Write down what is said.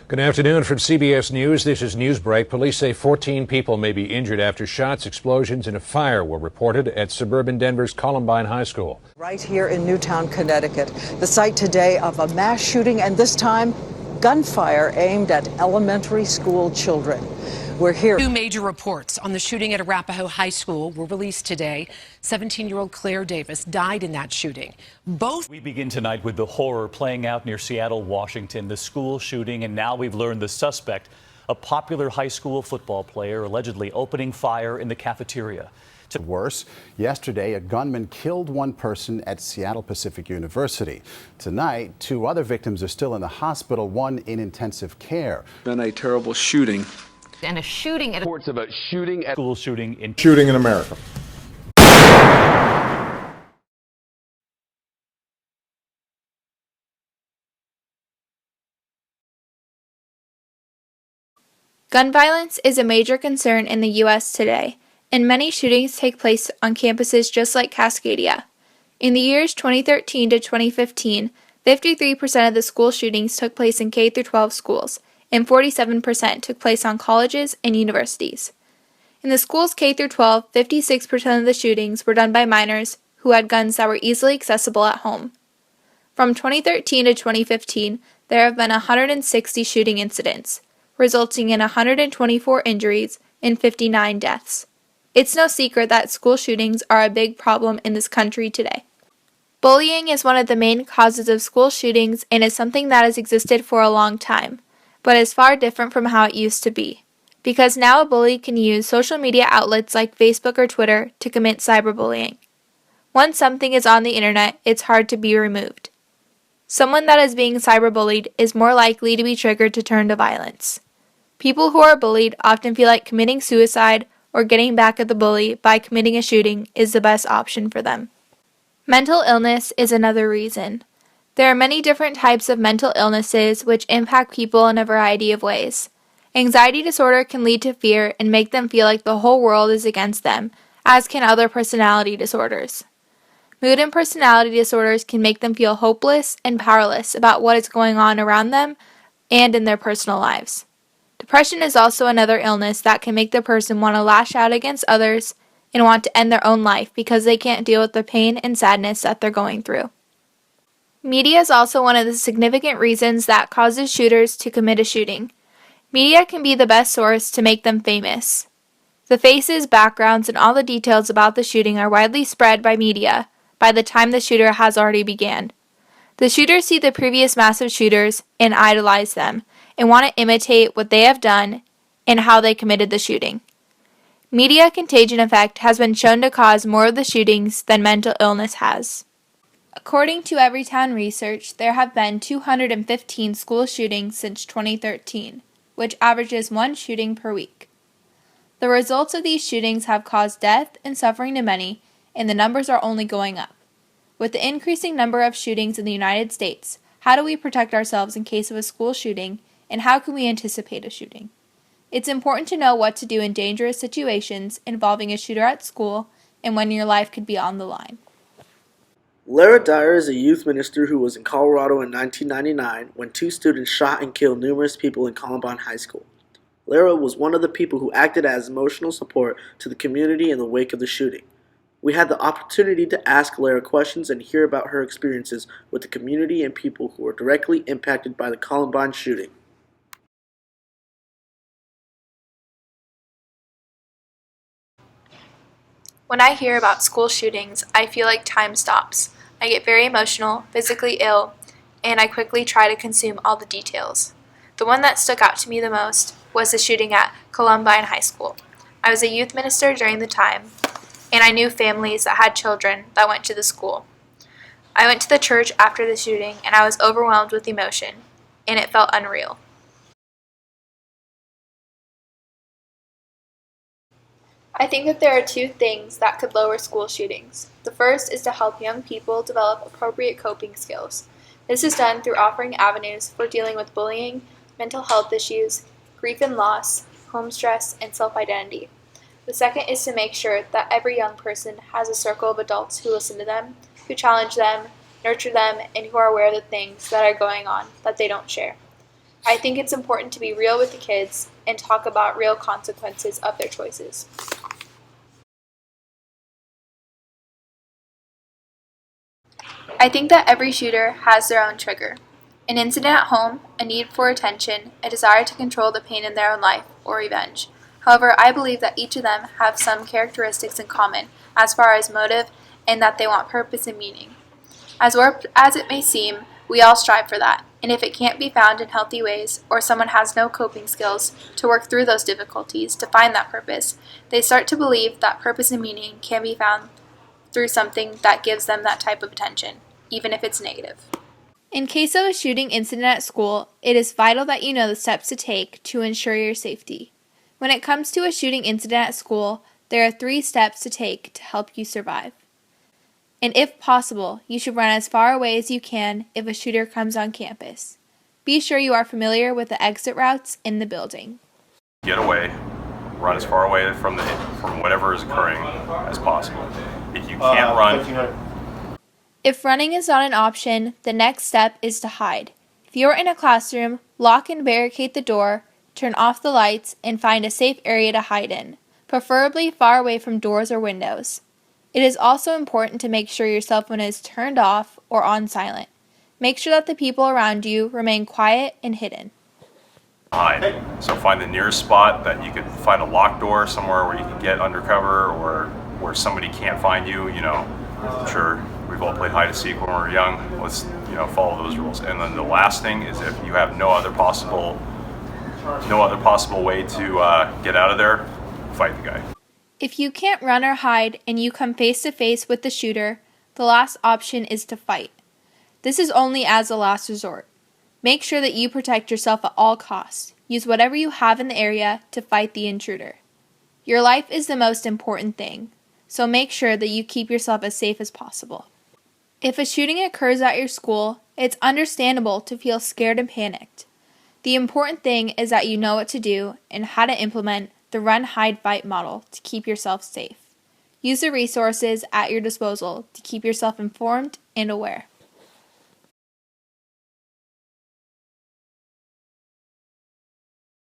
Good afternoon from CBS News. This is Newsbreak. Police say 14 people may be injured after shots, explosions, and a fire were reported at suburban Denver's Columbine High School. Right here in Newtown, Connecticut, the site today of a mass shooting, and this time gunfire aimed at elementary school children. We're here. Two major reports on the shooting at Arapahoe High School were released today. 17-year-old Claire Davis died in that shooting. We begin tonight with the horror playing out near Seattle, Washington, the school shooting, and now we've learned the suspect, a popular high school football player, allegedly opening fire in the cafeteria. Worse, yesterday a gunman killed one person at Seattle Pacific University. Tonight, two other victims are still in the hospital, one in intensive care. Been a terrible shooting. And a shooting at reports about shooting at school shooting in America. Gun violence is a major concern in the U.S. today, and many shootings take place on campuses just like Cascadia. In the years 2013 to 2015, 53% of the school shootings took place in K-12 schools, and 47% took place on colleges and universities. In the schools K-12, 56% of the shootings were done by minors who had guns that were easily accessible at home. From 2013 to 2015, there have been 160 shooting incidents, resulting in 124 injuries and 59 deaths. It's no secret that school shootings are a big problem in this country today. Bullying is one of the main causes of school shootings and is something that has existed for a long time, but is far different from how it used to be, because now a bully can use social media outlets like Facebook or Twitter to commit cyberbullying. Once something is on the internet, it's hard to be removed. Someone that is being cyberbullied is more likely to be triggered to turn to violence. People who are bullied often feel like committing suicide or getting back at the bully by committing a shooting is the best option for them. Mental illness is another reason. There are many different types of mental illnesses which impact people in a variety of ways. Anxiety disorder can lead to fear and make them feel like the whole world is against them, as can other personality disorders. Mood and personality disorders can make them feel hopeless and powerless about what is going on around them and in their personal lives. Depression is also another illness that can make the person want to lash out against others and want to end their own life because they can't deal with the pain and sadness that they're going through. Media is also one of the significant reasons that causes shooters to commit a shooting. Media can be the best source to make them famous. The faces, backgrounds, and all the details about the shooting are widely spread by media by the time the shooter has already began. The shooters see the previous massive shooters and idolize them and want to imitate what they have done and how they committed the shooting. Media contagion effect has been shown to cause more of the shootings than mental illness has. According to Everytown Research, there have been 215 school shootings since 2013, which averages one shooting per week. The results of these shootings have caused death and suffering to many, and the numbers are only going up. With the increasing number of shootings in the United States, how do we protect ourselves in case of a school shooting, and how can we anticipate a shooting? It's important to know what to do in dangerous situations involving a shooter at school and when your life could be on the line. Lara Dyer is a youth minister who was in Colorado in 1999 when two students shot and killed numerous people in Columbine High School. Lara was one of the people who acted as emotional support to the community in the wake of the shooting. We had the opportunity to ask Lara questions and hear about her experiences with the community and people who were directly impacted by the Columbine shooting. When I hear about school shootings, I feel like time stops. I get very emotional, physically ill, and I quickly try to consume all the details. The one that stuck out to me the most was the shooting at Columbine High School. I was a youth minister during the time, and I knew families that had children that went to the school. I went to the church after the shooting, and I was overwhelmed with emotion, and it felt unreal. I think that there are two things that could lower school shootings. The first is to help young people develop appropriate coping skills. This is done through offering avenues for dealing with bullying, mental health issues, grief and loss, home stress, and self-identity. The second is to make sure that every young person has a circle of adults who listen to them, who challenge them, nurture them, and who are aware of the things that are going on that they don't share. I think it's important to be real with the kids and talk about real consequences of their choices. I think that every shooter has their own trigger. An incident at home, a need for attention, a desire to control the pain in their own life, or revenge. However, I believe that each of them have some characteristics in common as far as motive and that they want purpose and meaning. As warped as it may seem, we all strive for that, and if it can't be found in healthy ways, or someone has no coping skills to work through those difficulties to find that purpose, they start to believe that purpose and meaning can be found through something that gives them that type of attention, even if it's negative. In case of a shooting incident at school, it is vital that you know the steps to take to ensure your safety. When it comes to a shooting incident at school, there are 3 steps to take to help you survive. And if possible, you should run as far away as you can if a shooter comes on campus. Be sure you are familiar with the exit routes in the building. Get away, run as far away from whatever is occurring as possible. If you can't run, If running is not an option, the next step is to hide. If you're in a classroom, lock and barricade the door, turn off the lights, and find a safe area to hide in, preferably far away from doors or windows. It is also important to make sure your cell phone is turned off or on silent. Make sure that the people around you remain quiet and hidden. hide. So find the nearest spot that you could find a locked door somewhere where you can get undercover or where somebody can't find you. I'm sure we've all played hide and seek when we were young. Let's follow those rules. And then the last thing is if you have no other possible way to get out of there, fight the guy. If you can't run or hide and you come face to face with the shooter, the last option is to fight. This is only as a last resort. Make sure that you protect yourself at all costs. Use whatever you have in the area to fight the intruder. Your life is the most important thing, so make sure that you keep yourself as safe as possible. If a shooting occurs at your school, it's understandable to feel scared and panicked. The important thing is that you know what to do and how to implement the run, hide, fight model to keep yourself safe. Use the resources at your disposal to keep yourself informed and aware.